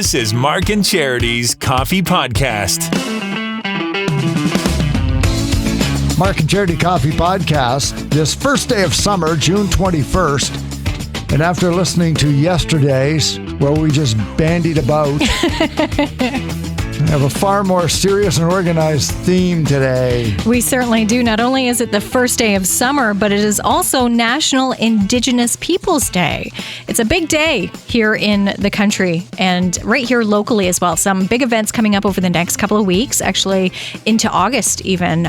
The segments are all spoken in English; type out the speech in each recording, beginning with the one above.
This is Mark and Charity's Coffee Podcast. Mark and Charity Coffee Podcast, this first day of summer, June 21st. And after listening to yesterday's, where we just bandied about, we have a far more serious and organized theme today. We certainly do. Not only is it the first day of summer, but it is also National Indigenous Peoples Day. It's a big day here in the country and right here locally as well. Some big events coming up over the next couple of weeks, actually into August even.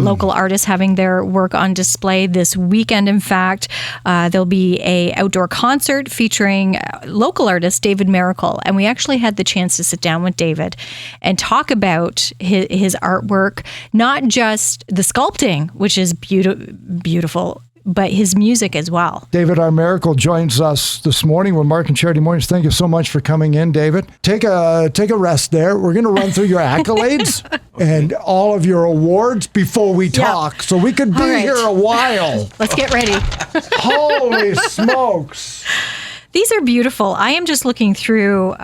Local artists having their work on display this weekend. In fact, there'll be a outdoor concert featuring local artist David Maracle. And we actually had the chance to sit down with David and talk about his artwork, not just the sculpting, which is beautiful, but his music as well. David R Maracle joins us this morning with Mark and Charity Mornings. Thank you so much for coming in, David. Take a rest there. We're going to run through your accolades and all of your awards before we talk, so we could be here a while. Let's get ready. Holy smokes. These are beautiful. I am just looking through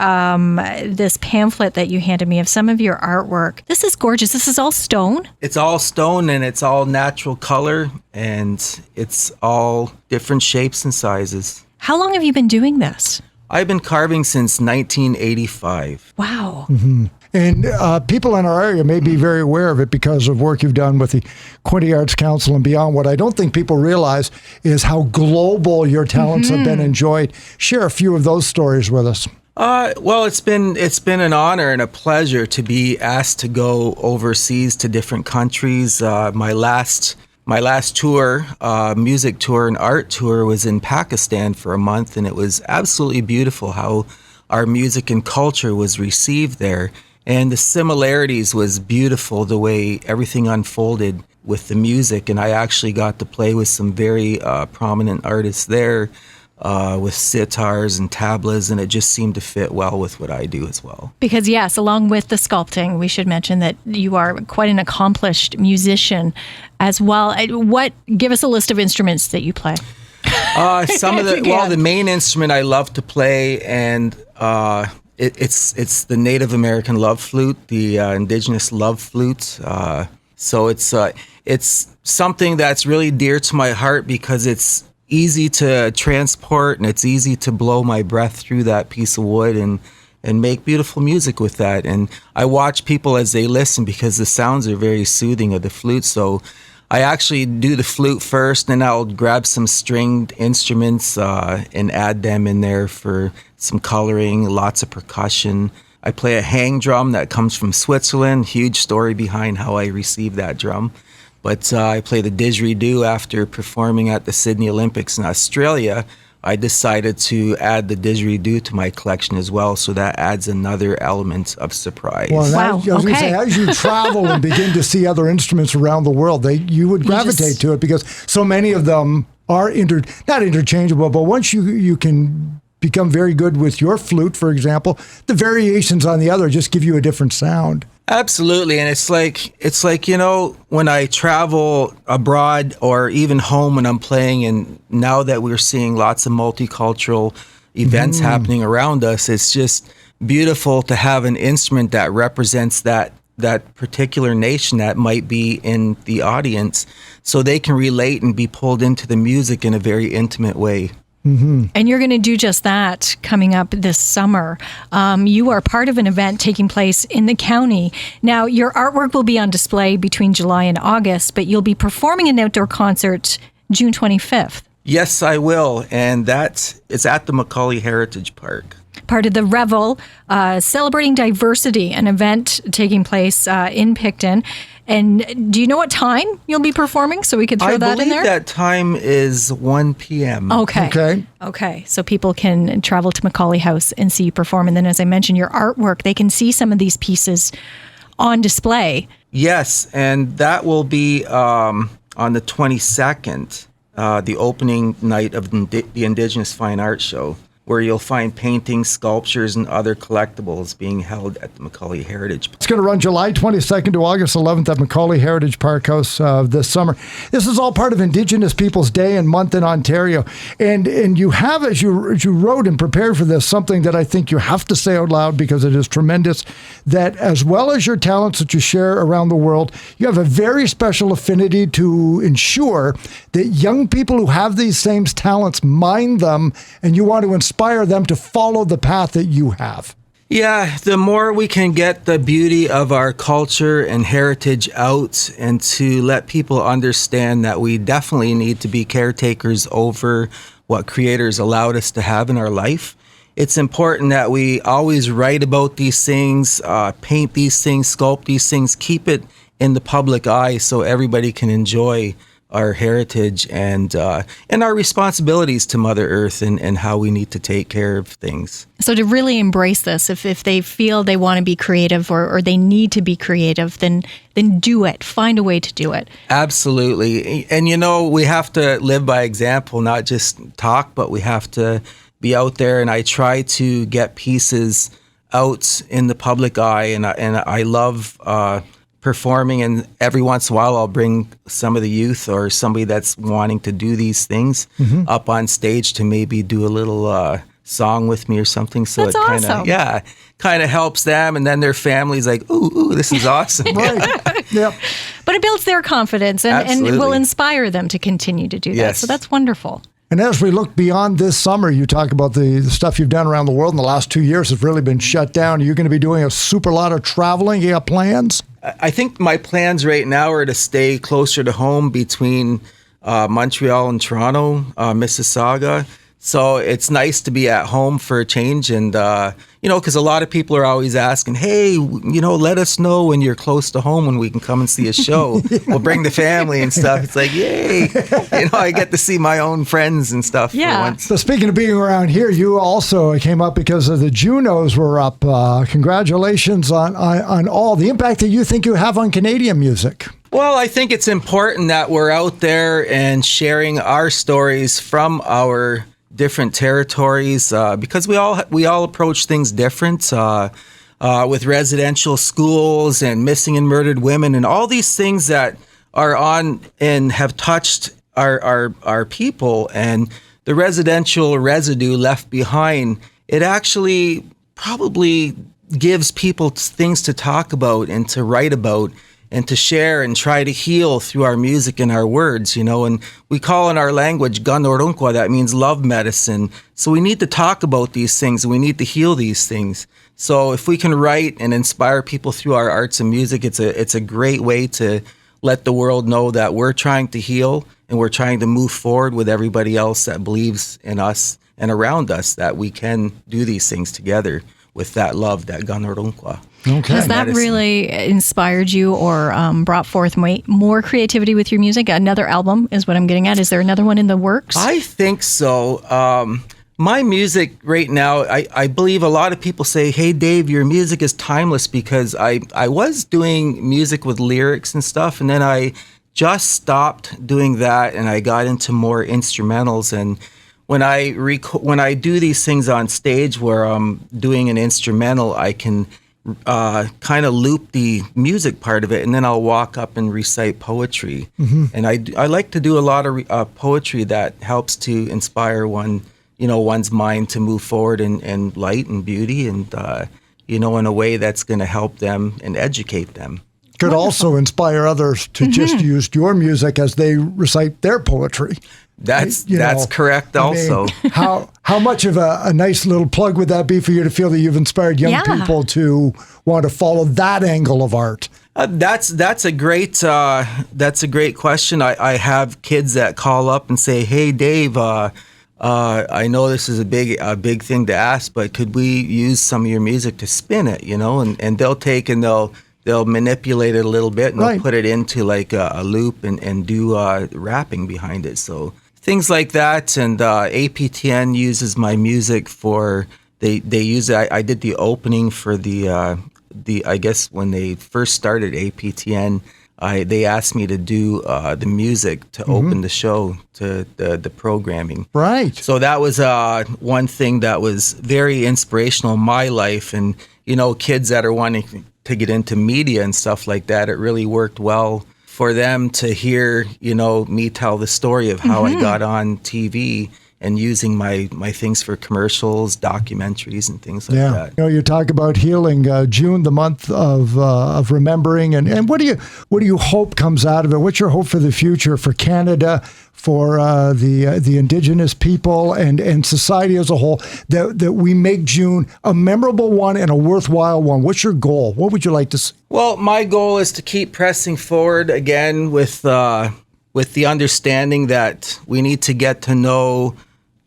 this pamphlet that you handed me of some of your artwork. This is gorgeous. This is all stone? It's all stone and it's all natural color and it's all different shapes and sizes. How long have you been doing this? I've been carving since 1985. Wow. Mm-hmm. And people in our area may be very aware of it because of work you've done with the Quinte Arts Council and beyond. What I don't think people realize is how global your talents have been enjoyed. Share a few of those stories with us. Well, it's been an honor and a pleasure to be asked to go overseas to different countries. My last tour, music tour and art tour, was in Pakistan for a month, and it was absolutely beautiful how our music and culture was received there. And the similarities was beautiful, the way everything unfolded with the music. And I actually got to play with some very prominent artists there with sitars and tablas, and it just seemed to fit well with what I do as well. Because yes, along with the sculpting, we should mention that you are quite an accomplished musician as well. Give us a list of instruments that you play. The main instrument I love to play, and it's the Native American love flute, the indigenous love flute. So it's something that's really dear to my heart because it's easy to transport and it's easy to blow my breath through that piece of wood and make beautiful music with that. And I watch people as they listen because the sounds are very soothing of the flute. So I actually do the flute first, then I'll grab some stringed instruments and add them in there for some coloring, lots of percussion. I play a hang drum that comes from Switzerland. Huge story behind how I received that drum. But I play the didgeridoo after performing at the Sydney Olympics in Australia. I decided to add the didgeridoo to my collection as well, so that adds another element of surprise. Well, I was going to say, as you travel and begin to see other instruments around the world, you would gravitate to it because so many of them are not interchangeable, but once you can become very good with your flute, for example, the variations on the other just give you a different sound. Absolutely, and it's like when I travel abroad or even home when I'm playing, and now that we're seeing lots of multicultural events happening around us, it's just beautiful to have an instrument that represents that particular nation that might be in the audience, so they can relate and be pulled into the music in a very intimate way. And you're going to do just that coming up this summer. You are part of an event taking place in the county. Now, your artwork will be on display between July and August, but you'll be performing an outdoor concert June 25th. Yes, I will. And it's at the Macaulay Heritage Park. Part of the Revel, celebrating diversity, an event taking place in Picton. And do you know what time you'll be performing so we could throw that in there? I believe that time is 1 p.m. Okay. So people can travel to Macaulay House and see you perform. And then, as I mentioned, your artwork, they can see some of these pieces on display. Yes, and that will be on the 22nd, the opening night of the Indigenous Fine Arts Show. where you'll find paintings, sculptures, and other collectibles being held at the Macaulay Heritage Park. It's going to run July 22nd to August 11th at Macaulay Heritage Park House this summer. This is all part of Indigenous Peoples Day and Month in Ontario. And you have, as you wrote and prepared for this, something that I think you have to say out loud because it is tremendous, that as well as your talents that you share around the world, you have a very special affinity to ensure that young people who have these same talents mine them, and you want to inspire them to follow the path that you have. Yeah, the more we can get the beauty of our culture and heritage out and to let people understand that we definitely need to be caretakers over what creators allowed us to have in our life. It's important that we always write about these things, paint these things, sculpt these things, keep it in the public eye so everybody can enjoy our heritage and our responsibilities to Mother Earth and how we need to take care of things. So to really embrace this, if they feel they want to be creative or they need to be creative, then do it. Find a way to do it. Absolutely. And we have to live by example, not just talk, but we have to be out there. And I try to get pieces out in the public eye, and I love performing, and every once in a while I'll bring some of the youth or somebody that's wanting to do these things up on stage to maybe do a little song with me or something. So that's it kind of helps them, and then their family's like, ooh, this is awesome. Right. Yep. But it builds their confidence and it will inspire them to continue to do that. Yes. So that's wonderful. And as we look beyond this summer, you talk about the stuff you've done around the world in the last 2 years has really been shut down. You're going to be doing a super lot of traveling. You got plans? I think my plans right now are to stay closer to home between Montreal and Toronto, Mississauga. So it's nice to be at home for a change. And, because a lot of people are always asking, hey, let us know when you're close to home when we can come and see a show. We'll bring the family and stuff. It's like, yay. I get to see my own friends and stuff for once. So speaking of being around here, you also came up because of the Junos were up. Congratulations on all the impact that you think you have on Canadian music. Well, I think it's important that we're out there and sharing our stories from our different territories because we all approach things different with residential schools and missing and murdered women and all these things that are on and have touched our people, and the residential residue left behind, it actually probably gives people things to talk about and to write about and to share and try to heal through our music and our words, and we call in our language Ganorunqua, that means love medicine. So we need to talk about these things and we need to heal these things. So if we can write and inspire people through our arts and music, it's a great way to let the world know that we're trying to heal and we're trying to move forward with everybody else that believes in us and around us, that we can do these things together with that love, that Ganorunqua. Okay. Has that really inspired you or brought forth more creativity with your music? Another album is what I'm getting at. Is there another one in the works? I think so. My music right now, I believe a lot of people say, hey, Dave, your music is timeless, because I was doing music with lyrics and stuff, and then I just stopped doing that and I got into more instrumentals. And when I do these things on stage where I'm doing an instrumental, I can kind of loop the music part of it, and then I'll walk up and recite poetry. And I like to do a lot of poetry that helps to inspire one's mind to move forward in light and beauty, and in a way that's going to help them and educate them. Could also inspire others to just use your music as they recite their poetry. That's correct also. How much of a nice little plug would that be for you to feel that you've inspired young people to want to follow that angle of art? That's a great question. I have kids that call up and say, hey, Dave, I know this is a big thing to ask, but could we use some of your music to spin it, and they'll take and they'll manipulate it a little bit and they'll put it into like a loop and do rapping behind it. So things like that. And APTN uses my music for, they use it. I did the opening for the I guess when they first started APTN, they asked me to do the music to open the show, to the programming. Right. So that was one thing that was very inspirational in my life. And, kids that are wanting to get into media and stuff like that, it really worked well for them to hear, me tell the story of how I got on TV and using my things for commercials, documentaries, and things like that. You talk about healing, June, the month of remembering, and what do you hope comes out of it? What's your hope for the future for Canada, for the Indigenous people and society as a whole, that we make June a memorable one and a worthwhile one? What's your goal? What would you like to see? Well, my goal is to keep pressing forward again with the understanding that we need to get to know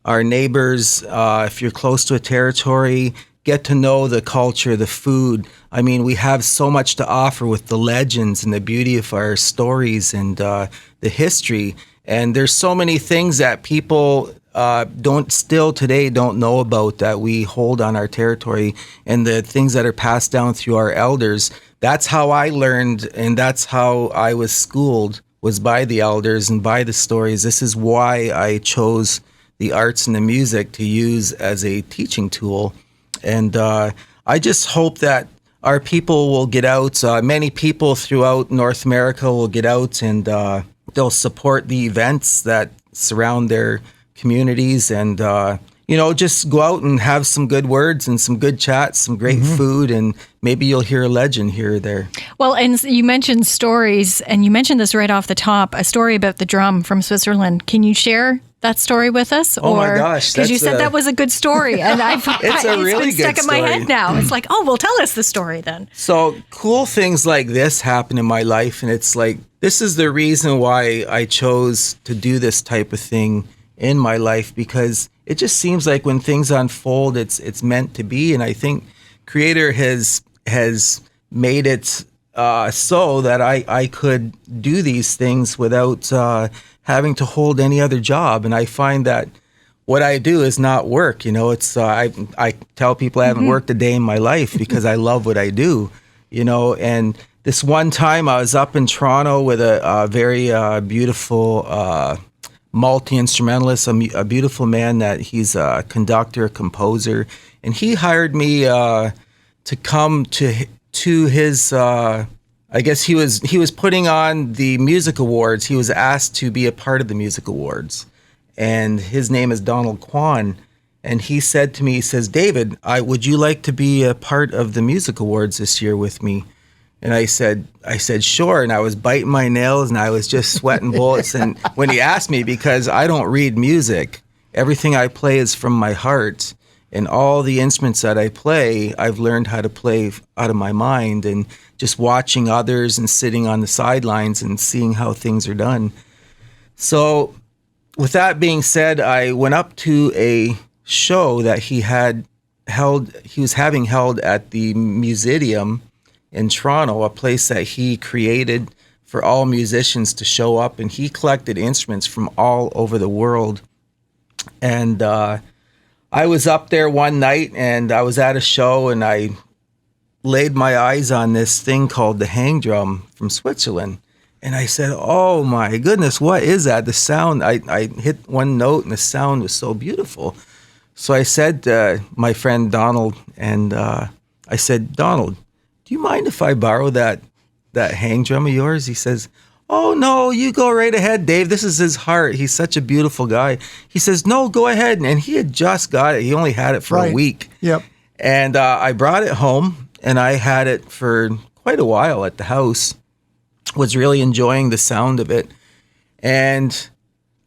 our neighbors. If you're close to a territory, get to know the culture, the food. I mean, we have so much to offer with the legends and the beauty of our stories and the history. And there's so many things that people don't know about that we hold on our territory, and the things that are passed down through our elders. That's how I learned, and that's how I was schooled, was by the elders and by the stories. This is why I chose the arts and the music to use as a teaching tool. And I just hope that our people will get out. Many people throughout North America will get out, and they'll support the events that surround their communities, and just go out and have some good words and some good chats, some great food, and maybe you'll hear a legend here or there. Well, and you mentioned stories, and you mentioned this right off the top, a story about the drum from Switzerland. Can you share that story with us? Oh my gosh. Because you said that was a good story, and it's a really been stuck good in my story. head now. It's like, well, tell us the story then. So cool things like this happen in my life, and it's like, this is the reason why I chose to do this type of thing in my life, because it just seems like when things unfold, it's meant to be. And I think Creator has made it so that I could do these things without having to hold any other job. And I find that what I do is not work. It's I tell people I haven't worked a day in my life because I love what I do. And this one time I was up in Toronto with a very beautiful multi-instrumentalist, a beautiful man that he's a conductor, a composer, and he hired me to come to his. I guess he was putting on the music awards. He was asked to be a part of the music awards, and his name is Donald Kwan. And he said to me, he says, "David, would you like to be a part of the music awards this year with me?" And I said, sure. And I was biting my nails and I was just sweating bullets. And when he asked me, because I don't read music, everything I play is from my heart. And all the instruments that I play, I've learned how to play out of my mind, and just watching others and sitting on the sidelines and seeing how things are done. So with that being said, I went up to a show that he was having held at the Museium in Toronto, a place that he created for all musicians to show up, and he collected instruments from all over the world. And I was up there one night, and I was at a show, and I laid my eyes on this thing called the hang drum from Switzerland. And I said, oh my goodness, what is that? The sound, I hit one note and the sound was so beautiful. So I said to my friend Donald, and I said, Donald, do you mind if I borrow that hang drum of yours? He says, oh no, you go right ahead, Dave. This is his heart. He's such a beautiful guy. He says, no, go ahead. And he had just got it. He only had it for a week. Yep. And I brought it home, and I had it for quite a while at the house. Was really enjoying the sound of it. And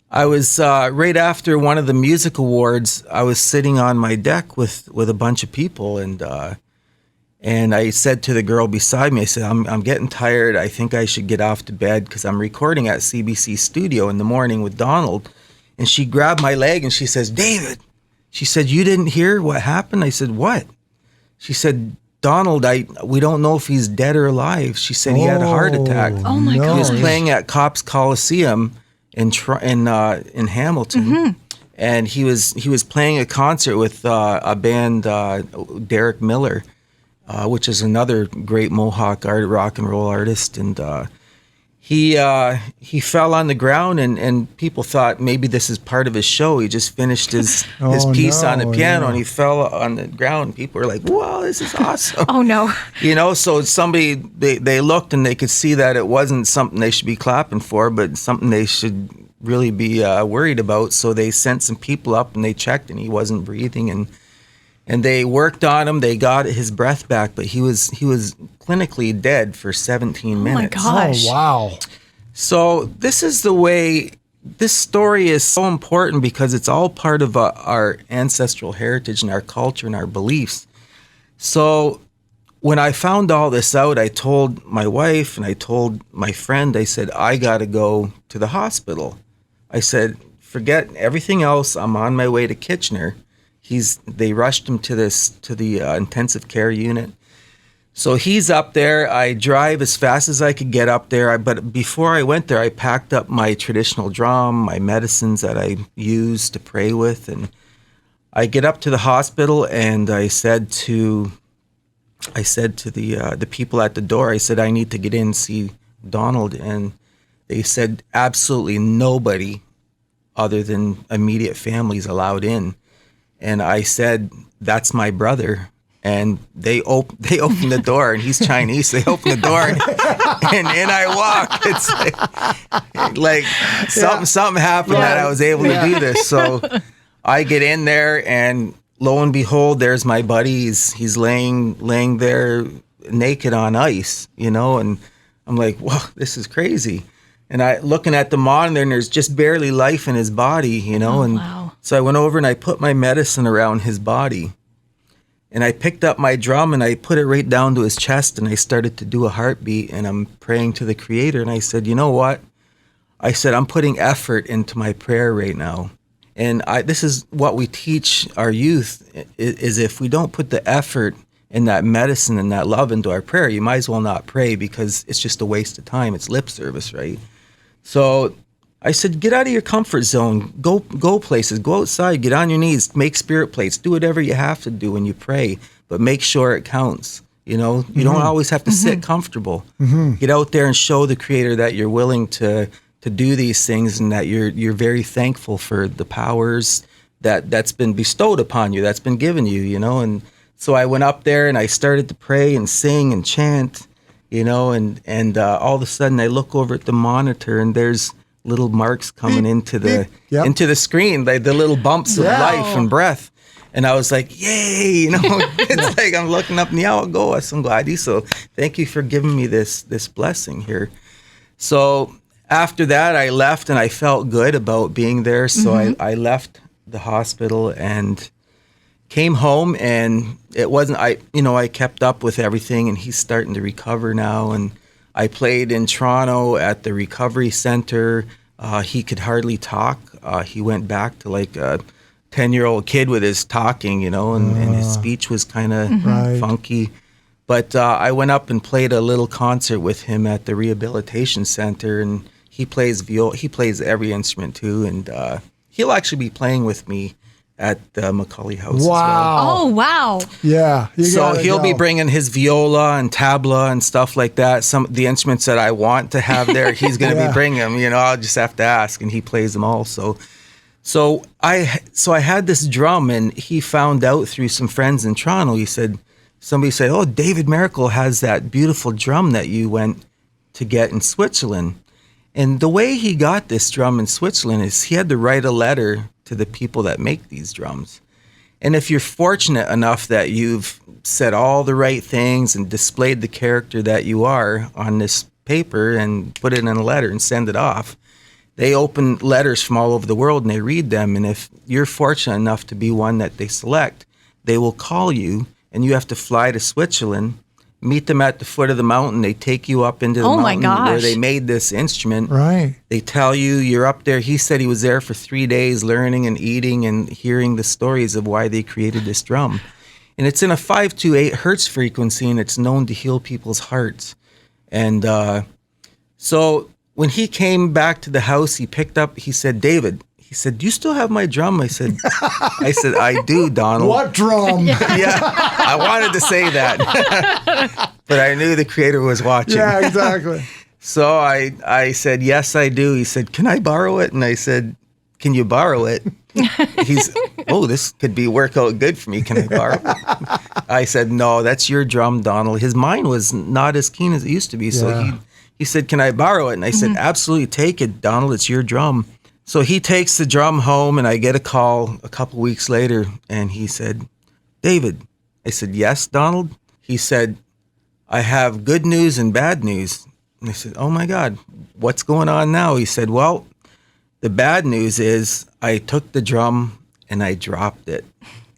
I was right after one of the music awards, I was sitting on my deck with a bunch of people, and I said to the girl beside me, I said, I'm getting tired. I think I should get off to bed because I'm recording at CBC Studio in the morning with Donald. And she grabbed my leg and she says, David, she said, you didn't hear what happened? I said, what? She said, Donald, we don't know if he's dead or alive. She said he had a heart attack. Oh my God. He was playing at Cops Coliseum in Hamilton. And he was playing a concert with a band, Derek Miller, which is another great Mohawk rock and roll artist. And he fell on the ground, and people thought maybe this is part of his show. He just finished his piece on the piano, and he fell on the ground. And people were like, "Wow, this is awesome!" Oh no! So somebody they looked and they could see that it wasn't something they should be clapping for, but something they should really be worried about. So they sent some people up and they checked, and he wasn't breathing, and they worked on him. They got his breath back, but he was clinically dead for 17 minutes. Oh my gosh! Oh wow! So this is the way. This story is so important because it's all part of our ancestral heritage and our culture and our beliefs. So when I found all this out, I told my wife and I told my friend. I said, I got to go to the hospital. I said, forget everything else. I'm on my way to Kitchener. They rushed him to the intensive care unit. So he's up there. I drive as fast as I could get up there. But before I went there, I packed up my traditional drum, my medicines that I use to pray with, and I get up to the hospital. And I said to the people at the door, I said, I need to get in and see Donald, and they said absolutely nobody other than immediate families allowed in. And I said, that's my brother. And they opened the door, and he's Chinese. They opened the door, and in I walk. It's like something happened that I was able to do this. So I get in there, and lo and behold, there's my buddy. He's laying there naked on ice, and I'm like, wow, this is crazy. And I looking at the monitor, and there's just barely life in his body, Wow. So I went over and I put my medicine around his body. And I picked up my drum and I put it right down to his chest, and I started to do a heartbeat, and I'm praying to the Creator. And I said, you know what? I said, I'm putting effort into my prayer right now. And this is what we teach our youth, is if we don't put the effort and that medicine and that love into our prayer, you might as well not pray, because it's just a waste of time. It's lip service, right? So I said, get out of your comfort zone, go places, go outside, get on your knees, make spirit plates, do whatever you have to do when you pray, but make sure it counts. You don't always have to sit comfortable. Get out there and show the Creator that you're willing to do these things, and that you're very thankful for the powers that's been bestowed upon you, that's been given you, And so I went up there and I started to pray and sing and chant, and all of a sudden I look over at the monitor, and there's little marks coming into the screen, like the little bumps of life and breath. And I was like, yay, it's like I'm looking up, Nia'kwe, Asungwadi. So thank you for giving me this blessing here. So after that, I left, and I felt good about being there. So I left the hospital and came home, and it wasn't, I kept up with everything, and he's starting to recover now. And I played in Toronto at the recovery center. He could hardly talk. He went back to like a 10-year-old kid with his talking, and his speech was kind of funky. But I went up and played a little concert with him at the rehabilitation center, and he plays viola. He plays every instrument too, and he'll actually be playing with me at the Macaulay House as well. Oh, wow. Yeah. So he'll be bringing his viola and tabla and stuff like that. Some of the instruments that I want to have there, he's going to be bringing them. I'll just have to ask, and he plays them all. So I had this drum, and he found out through some friends in Toronto. Somebody said, oh, David Maracle has that beautiful drum that you went to get in Switzerland. And the way he got this drum in Switzerland is he had to write a letter to the people that make these drums. And if you're fortunate enough that you've said all the right things and displayed the character that you are on this paper and put it in a letter and send it off, they open letters from all over the world and they read them. And if you're fortunate enough to be one that they select, they will call you, and you have to fly to Switzerland, meet them at the foot of the mountain. They take you up into the mountain where they made this instrument. Right. They tell you you're up there. He said he was there for 3 days learning and eating and hearing the stories of why they created this drum. And it's in a 528 hertz frequency, and it's known to heal people's hearts. And so when he came back to the house, he said, David, he said, do you still have my drum? I said, I do, Donald. What drum? Yeah, I wanted to say that, but I knew the Creator was watching. Yeah, exactly. So I said, yes, I do. He said, can I borrow it? And I said, can you borrow it? This could work out good for me. Can I borrow it? I said, no, that's your drum, Donald. His mind was not as keen as it used to be. So he said, can I borrow it? And I said, absolutely, take it, Donald. It's your drum. So he takes the drum home, and I get a call a couple weeks later, and he said, David. I said, yes, Donald. He said, I have good news and bad news. And I said, oh my God, what's going on now? He said, well, the bad news is I took the drum and I dropped it.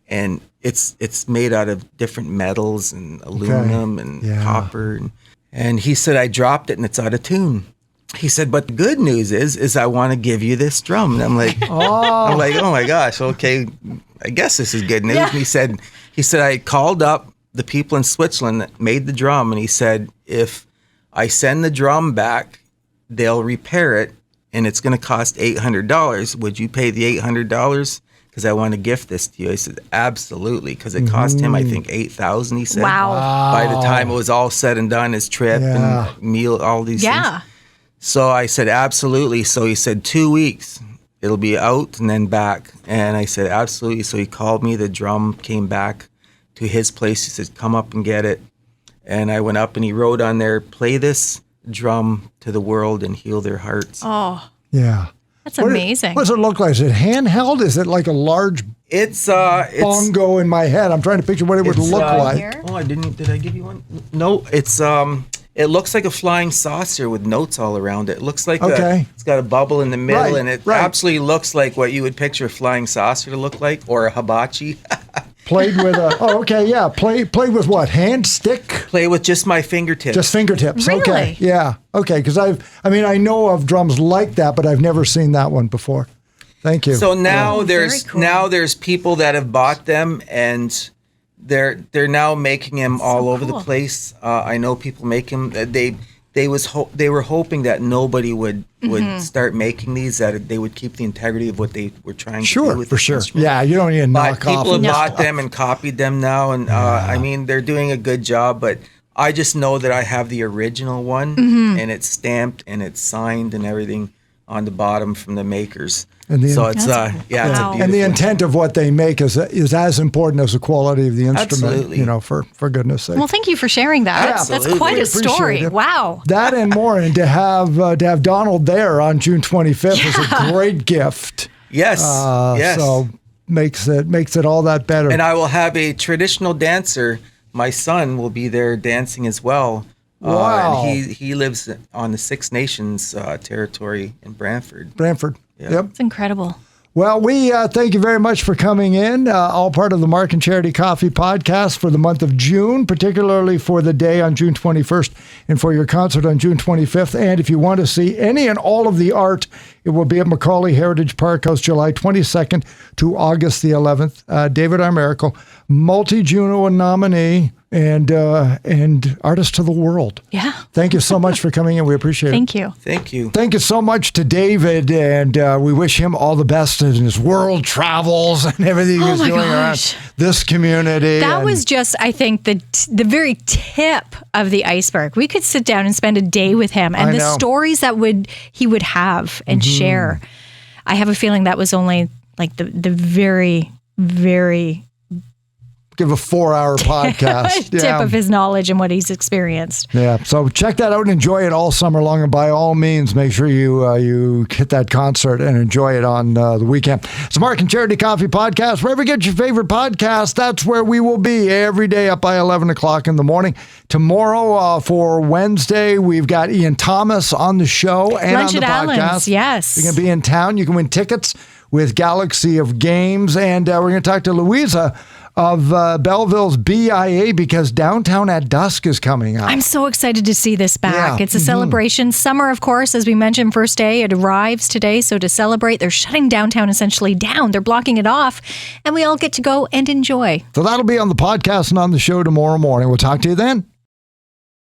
And it's made out of different metals and aluminum and copper. And he said, I dropped it and it's out of tune. He said, but the good news is I want to give you this drum. And I'm like, oh my gosh, okay, I guess this is good news. And he said, I called up the people in Switzerland that made the drum, and he said, if I send the drum back, they'll repair it, and it's going to cost $800. Would you pay the $800? Because I want to gift this to you. I said, absolutely, because it cost him, I think, $8,000, he said. Wow. By the time it was all said and done, his trip and meal, all these things. So I said, absolutely. So he said, 2 weeks, it'll be out and then back. And I said, absolutely. So he called me. The drum came back to his place. He said, come up and get it. And I went up and he wrote on there, play this drum to the world and heal their hearts. Oh. Yeah. That's amazing. What does it look like? Is it handheld? Is it like a large bongo in my head? I'm trying to picture what it would look like. Here? Oh, did I give you one? No, it's it looks like a flying saucer with notes all around it. It looks like it's got a bubble in the middle, and it absolutely looks like what you would picture a flying saucer to look like, or a hibachi. Played with Played with what? Hand, stick? Play with just my fingertips. Just fingertips. Really? Okay. Yeah. Okay. Because I know of drums like that, but I've never seen that one before. Thank you. So now there's people that have bought them, and they're now making them all over the place. I know people make them. They were hoping that nobody would start making these, that they would keep the integrity of what they were trying to do with for sure. Yeah, you don't need to knock off. But people have bought them and copied them now, and I mean, they're doing a good job, but I just know that I have the original one, and it's stamped and it's signed and everything on the bottom from the makers. And it's it's a beautiful. And the intent of what they make is as important as the quality of the instrument. Absolutely. For goodness sake. Well, thank you for sharing that. That's quite a story. Wow. That and more, and to have Donald there on June 25th is a great gift. Yes. Yes. So makes it all that better. And I will have a traditional dancer. My son will be there dancing as well. Wow. And he lives on the Six Nations territory in Brantford. Yeah. Yep. It's incredible. Well, we thank you very much for coming in, all part of the Mark and Charity Coffee podcast for the month of June, particularly for the day on June 21st and for your concert on June 25th. And if you want to see any and all of the art, it will be at Macaulay Heritage Park House, July 22nd to August the 11th. David R Maracle, multi-Juno nominee and artist to the world. Yeah. Thank you so much for coming in. We appreciate it. Thank you. Thank you. Thank you so much to David, and we wish him all the best in his world travels and everything he's doing around this community. That was just, I think, the very tip of the iceberg. We could sit down and spend a day with him, and the stories that he would have and share. I have a feeling that was only like the very, very give a 4-hour podcast. Tip of his knowledge and what he's experienced. Yeah. So check that out and enjoy it all summer long. And by all means, make sure you hit that concert and enjoy it on the weekend. It's Mark and Charity Coffee Podcast. Wherever you get your favorite podcast, that's where we will be every day up by 11 o'clock in the morning. Tomorrow for Wednesday, we've got Ian Thomas on the show and Lunch on the at podcast. Allen's, yes. You're going to be in town. You can win tickets with Galaxy of Games. And we're going to talk to Louisa of Belleville's BIA because Downtown at Dusk is coming up. I'm so excited to see this back. Yeah. It's a celebration. Summer, of course, as we mentioned, first day. It arrives today. So to celebrate, they're shutting downtown essentially down. They're blocking it off. And we all get to go and enjoy. So that'll be on the podcast and on the show tomorrow morning. We'll talk to you then.